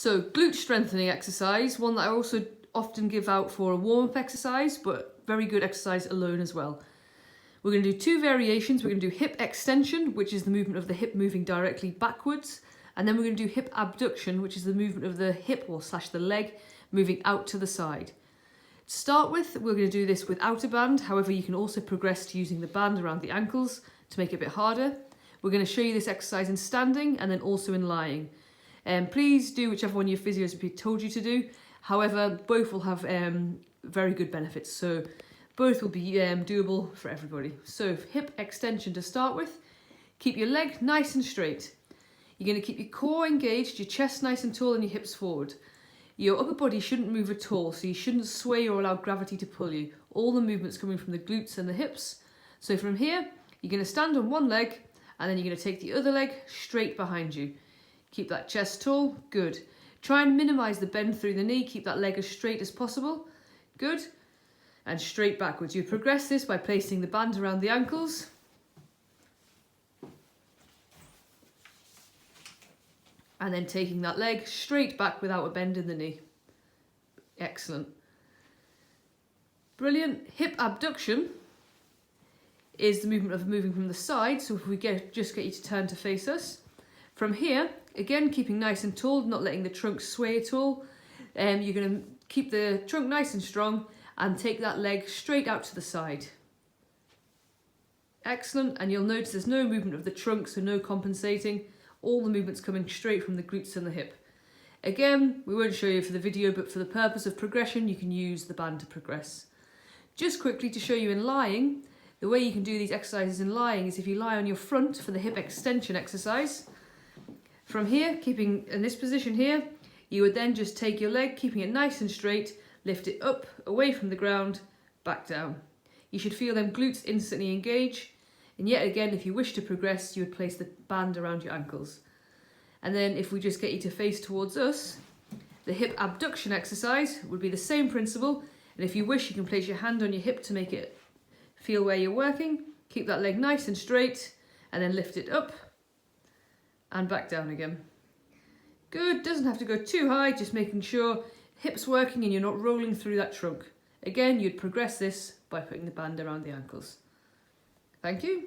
So glute strengthening exercise, one that I also often give out for a warm-up exercise, but very good exercise alone as well. We're going to do two variations. We're going to do hip extension, which is the movement of the hip moving directly backwards. And then we're going to do hip abduction, which is the movement of the hip or slash the leg moving out to the side. To start with, we're going to do this without a band. However, you can also progress to using the band around the ankles to make it a bit harder. We're going to show you this exercise in standing and then also in lying. Please do whichever one your physios have told you to do. However, both will have very good benefits, so both will be doable for everybody. So hip extension to start with. Keep your leg nice and straight. You're going to keep your core engaged, your chest nice and tall and your hips forward. Your upper body shouldn't move at all, so you shouldn't sway or allow gravity to pull you. All the movement's coming from the glutes and the hips. So from here, you're going to stand on one leg and then you're going to take the other leg straight behind you. Keep that chest tall, good. Try and minimise the bend through the knee, keep that leg as straight as possible, good. And straight backwards. You progress this by placing the band around the ankles. And then taking that leg straight back without a bend in the knee. Excellent. Brilliant. Hip abduction is the movement of moving from the side, so if we just get you to turn to face us. From here, again, keeping nice and tall, not letting the trunk sway at all. You're going to keep the trunk nice and strong and take that leg straight out to the side. Excellent, and you'll notice there's no movement of the trunk, so no compensating. All the movement's coming straight from the glutes and the hip. Again, we won't show you for the video, but for the purpose of progression, you can use the band to progress. Just quickly to show you in lying, the way you can do these exercises in lying is if you lie on your front for the hip extension exercise. From here, keeping in this position here, you would then just take your leg, keeping it nice and straight, lift it up, away from the ground, back down. You should feel them glutes instantly engage. And yet again, if you wish to progress, you would place the band around your ankles. And then if we just get you to face towards us, the hip abduction exercise would be the same principle. And if you wish, you can place your hand on your hip to make it feel where you're working. Keep that leg nice and straight and then lift it up and back down again. Good, doesn't have to go too high, just making sure hips working and you're not rolling through that trunk. Again, you'd progress this by putting the band around the ankles. Thank you.